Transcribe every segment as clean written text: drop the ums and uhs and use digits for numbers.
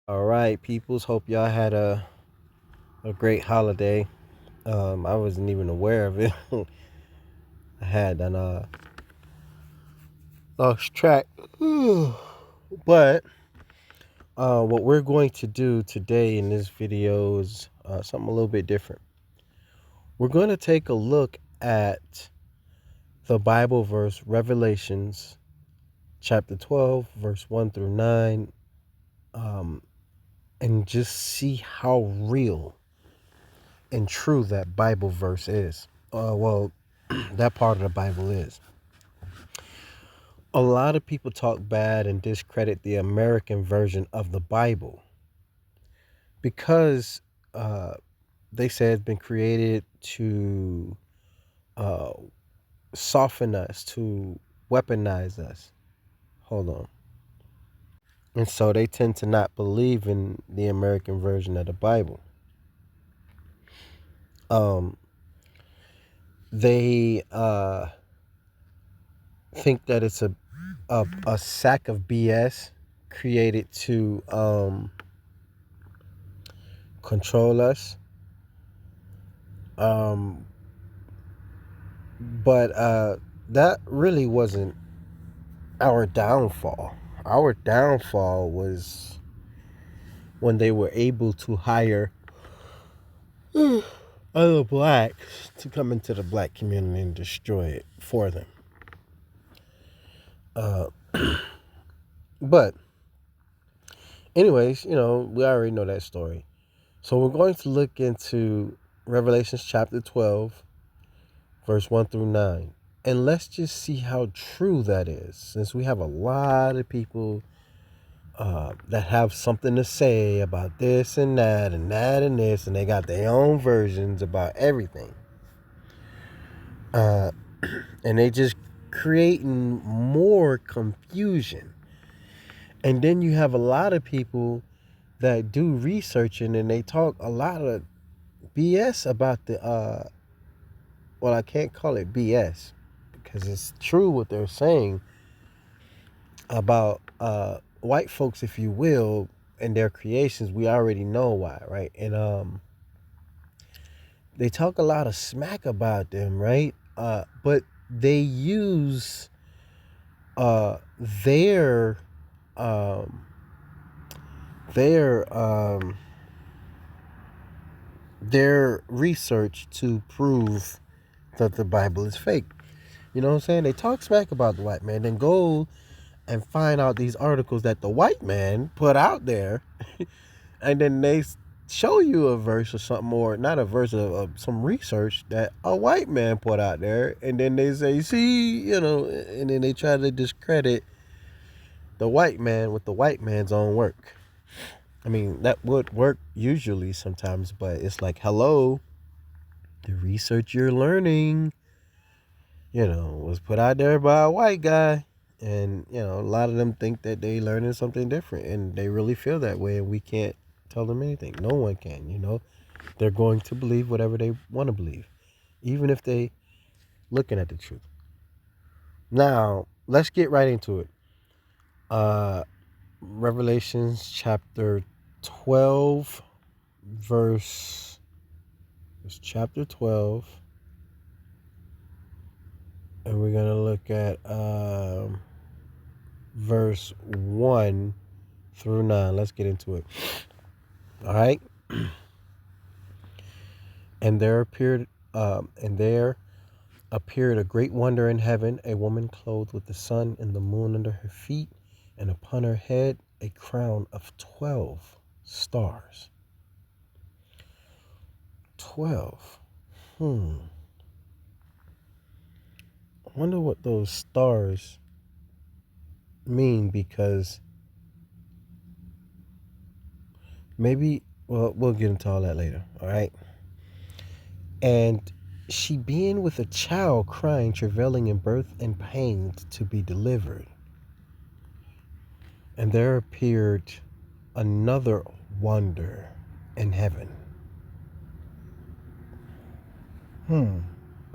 All right, peoples. Hope y'all had a great holiday. I wasn't even aware of it. I had an lost track. But what we're going to do today in this video is something a little bit different. We're going to take a look at the Bible verse Revelations chapter 12, verse 1 through 9, um, and just see how real and true that Bible verse is. That part of the Bible is. A lot of people talk bad and discredit the American version of the Bible because uh, they say it's been created to uh, soften us, to weaponize us. Hold on. And so they tend to not believe in the American version of the Bible. Um, they think that it's a sack of BS created to control us. Um, but that really wasn't our downfall. Our downfall was when they were able to hire other blacks to come into the black community and destroy it for them. Uh, but, anyways, we already know that story. So we're going to look into Revelations chapter 12, verse 1 through 9. And let's just see how true that is, since we have a lot of people that have something to say about this and that and that and this, and they got their own versions about everything. Uh, and they just creating more confusion. And then you have a lot of people that do researching and they talk a lot of BS about well, I can't call it BS because it's true what they're saying about white folks, if you will, and their creations. We already know why, right? And they talk a lot of smack about them, right? But they use uh, their um, their um, their research to prove that the Bible is fake. You know what I'm saying? They talk smack about the white man, then go and find out these articles that the white man put out there, and then they show you a verse or something, or not a verse of some research that a white man put out there, and then they say, see, and then they try to discredit the white man with the white man's own work. I mean, that would work usually sometimes, but it's like, hello, the research you're learning, was put out there by a white guy. And, a lot of them think that they learning something different, and they really feel that way, and we can't tell them anything. No one can. They're going to believe whatever they want to believe, even if they looking at the truth. Now, let's get right into it. Uh, Revelations chapter 12, verse, it's chapter 12, and we're going to look at verse 1 through 9. Let's get into it. All right. And there appeared a great wonder in heaven, a woman clothed with the sun and the moon under her feet, and upon her head a crown of 12 stars. 12. I wonder what those stars mean, because maybe, well, we'll get into all that later. All right. And she being with a child crying, travailing in birth and pain to be delivered. And there appeared another wonder in heaven,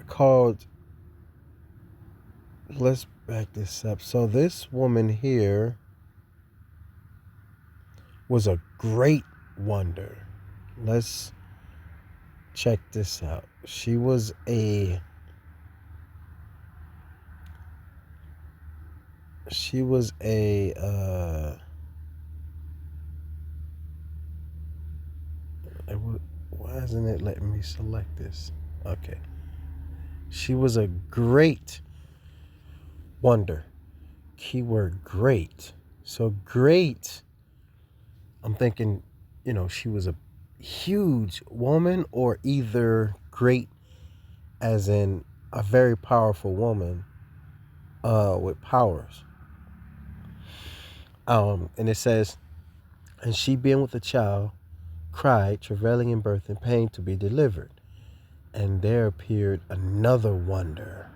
called, let's back this up. So this woman here was a great wonder. Let's check this out. She was a why isn't it letting me select this? Okay. She was a great wonder. Keyword great. So great, I'm thinking, she was a huge woman, or either great as in a very powerful woman with powers. And it says, and she being with a child cried, travailing in birth and pain to be delivered. And there appeared another wonder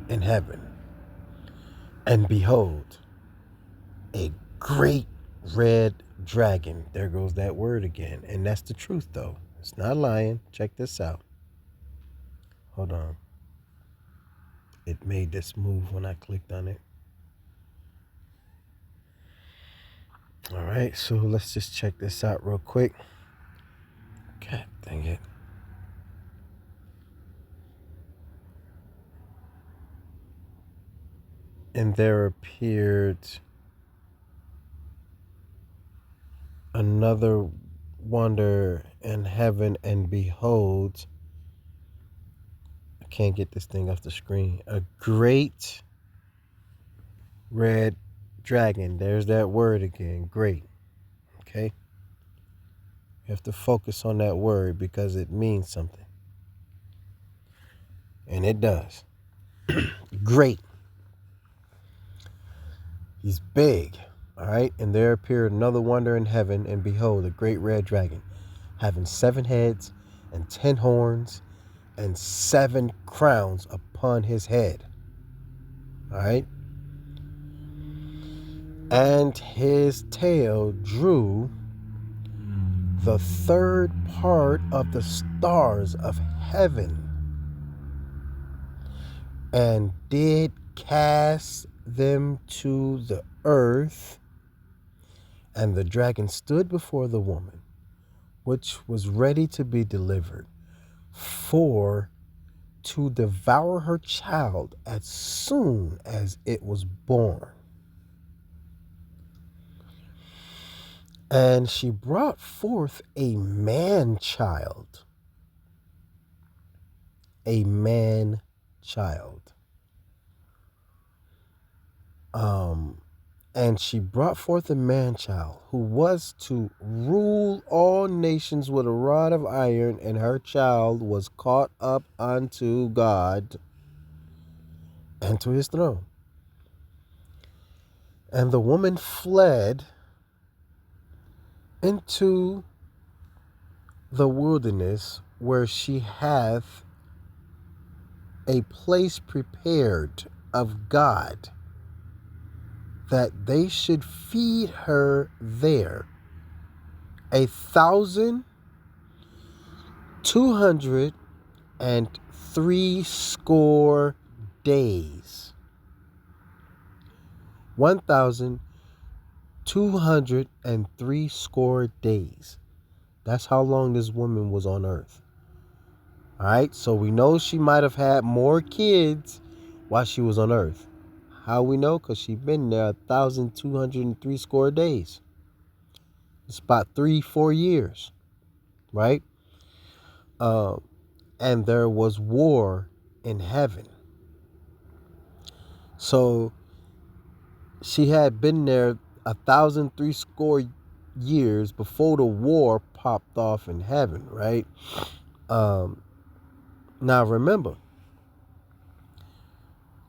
in heaven. And behold, a great red dragon. There goes that word again. And that's the truth, though. It's not lying. Check this out. Hold on. It made this move when I clicked on it. All right, so let's just check this out real quick. God dang it. And there appeared another wonder in heaven, and behold, I can't get this thing off the screen. A great red dragon. There's that word again. Great. Okay? You have to focus on that word because it means something. And it does. Great. He's big. All right? And there appeared another wonder in heaven, and behold, a great red dragon, having 7 heads and 10 horns and 7 crowns upon his head. All right? And his tail drew the third part of the stars of heaven, and did cast them to the earth. And the dragon stood before the woman, which was ready to be delivered, for to devour her child as soon as it was born. And she brought forth a man-child. A man-child. And she brought forth a man-child who was to rule all nations with a rod of iron, and her child was caught up unto God and to his throne. And the woman fled into the wilderness, where she hath a place prepared of God, that they should feed her there 1,260 days. 1,260 days. That's how long this woman was on earth. All right, so we know she might have had more kids while she was on earth. How we know? Because she's been there 1,260 days. It's about 3-4 years, right? And there was war in heaven. So she had been there 1,003 years before the war popped off in heaven, right? Now remember,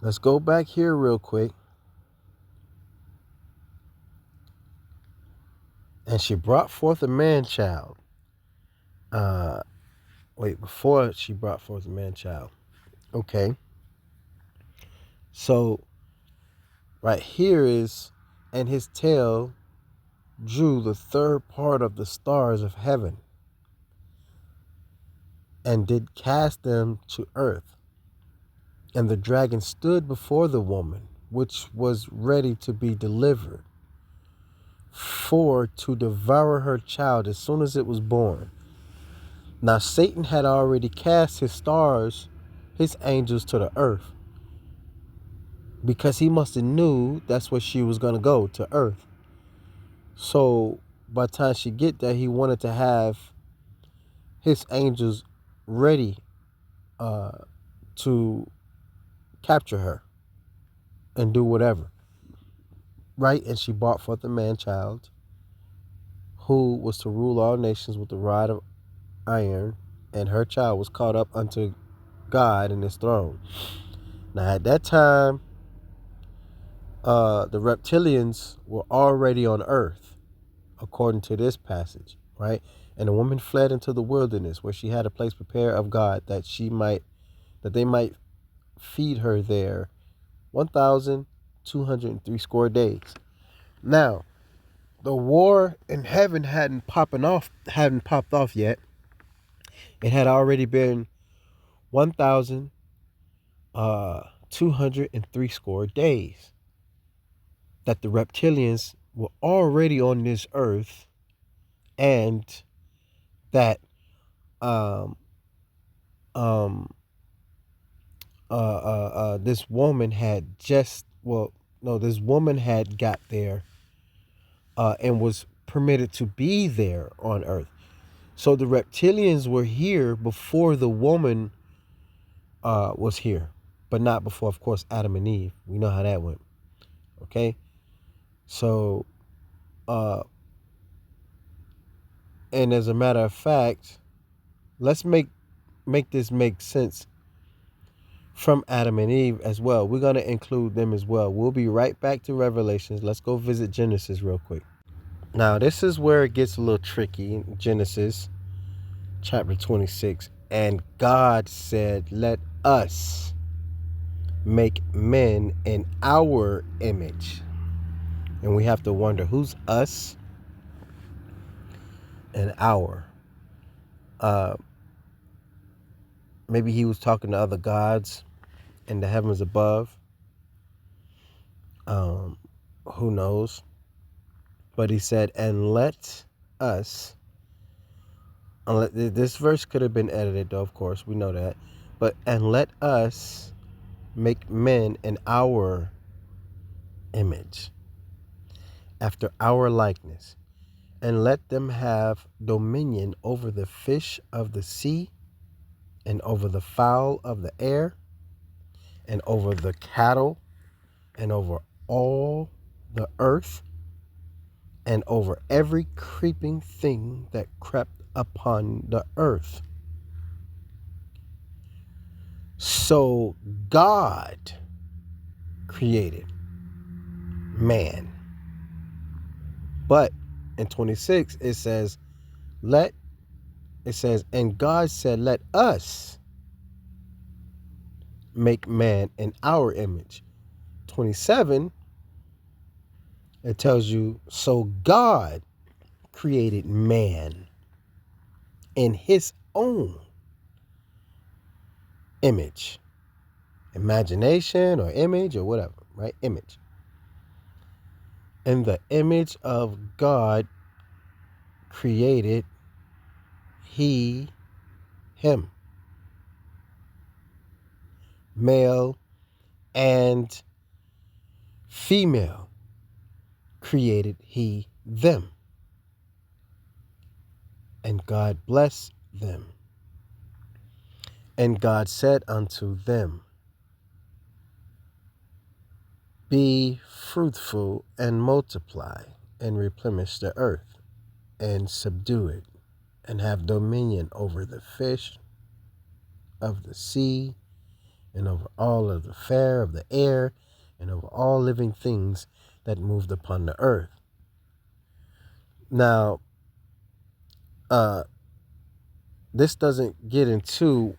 let's go back here real quick. And she brought forth a man-child. Before she brought forth a man-child. Okay. So, right here is, and his tail drew the third part of the stars of heaven, and did cast them to earth. And the dragon stood before the woman, which was ready to be delivered, for to devour her child as soon as it was born. Now Satan had already cast his stars, his angels, to the earth, because he must have knew that's where she was going to go, to earth. So by the time she get there, he wanted to have his angels ready to capture her and do whatever. Right? And she brought forth a man-child who was to rule all nations with the rod of iron, and her child was caught up unto God and his throne. Now at that time, the reptilians were already on earth, according to this passage, right? And the woman fled into the wilderness, where she had a place prepared of God, that they might feed her there 1,203 score days. Now, the war in heaven hadn't popped off yet. It had already been 1,203 score days that the reptilians were already on this earth, and that this woman had this woman had got there and was permitted to be there on earth. So the reptilians were here before the woman was here, but not before, of course, Adam and Eve. We know how that went. Okay, so and as a matter of fact, let's make this make sense from Adam and Eve as well. We're going to include them as well. We'll be right back to Revelations. Let's go visit Genesis real quick. Now, this is where it gets a little tricky. Genesis chapter 26. And God said, let us make men in our image. And we have to wonder, who's us and our? Maybe he was talking to other gods in the heavens above. Who knows? But he said, and let us. This verse could have been edited, though, of course, we know that. But, and let us make men in our image, after our likeness, and let them have dominion over the fish of the sea, and over the fowl of the air, and over the cattle, and over all the earth, and over every creeping thing that crept upon the earth. So God created man. But in 26 it says, and God said, let us make man in our image. 27, it tells you, so God created man in his own image. Imagination or image or whatever, right? Image. In the image of God created he him. Male and female created he them. And God blessed them. And God said unto them, be fruitful and multiply and replenish the earth and subdue it, and have dominion over the fish of the sea, and over all of the fare of the air, and over all living things that moved upon the earth. Now, this doesn't get into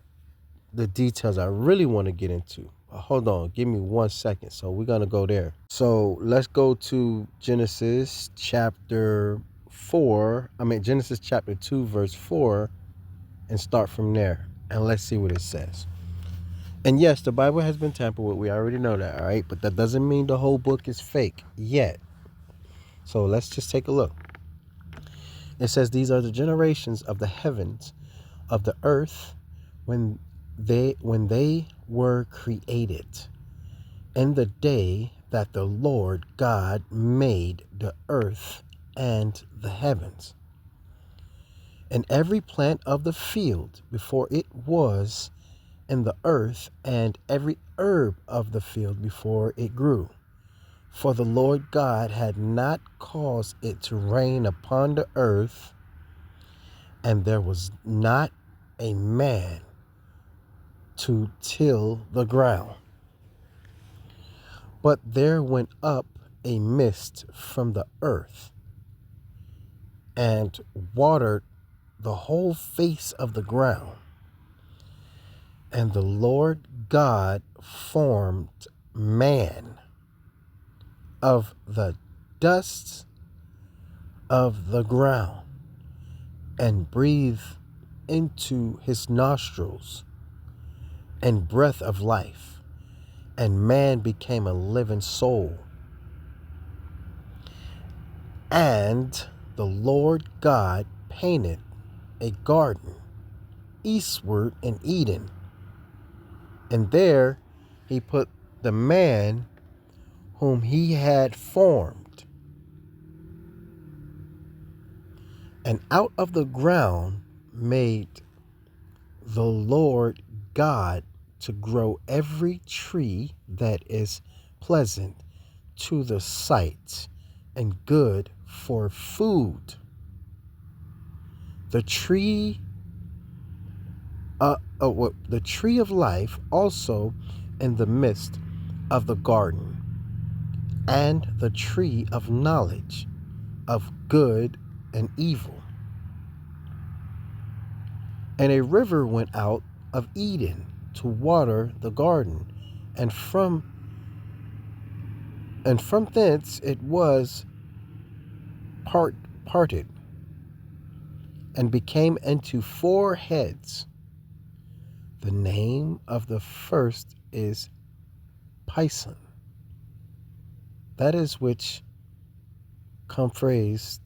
the details I really want to get into. Hold on, give me 1 second. So we're going to go there. So let's go to Genesis chapter 2, verse 4, and start from there. And let's see what it says. And yes, the Bible has been tampered with. We already know that, all right? But that doesn't mean the whole book is fake yet. So let's just take a look. It says, these are the generations of the heavens, of the earth, when they were created, in the day that the Lord God made the earth and the heavens, and every plant of the field before it was in the earth, and every herb of the field before it grew. For the Lord God had not caused it to rain upon the earth, and there was not a man to till the ground. But there went up a mist from the earth, and watered the whole face of the ground. And the Lord God formed man of the dust of the ground, and breathed into his nostrils and breath of life, and man became a living soul. And the Lord God painted a garden eastward in Eden, and there he put the man whom he had formed. And out of the ground made the Lord God to grow every tree that is pleasant to the sight and good for food. The tree the tree of life also in the midst of the garden, and the tree of knowledge of good and evil. And a river went out of Eden to water the garden, and from thence it was parted, and became into four heads. The name of the first is Pison. That is which compassed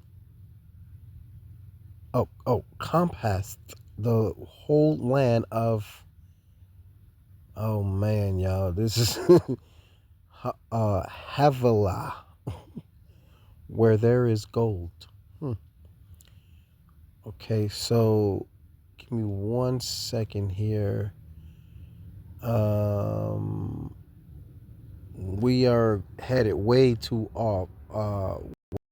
the whole land of, oh man, y'all, this is Havilah, where there is gold. Okay, so give me 1 second here. We are headed way too off.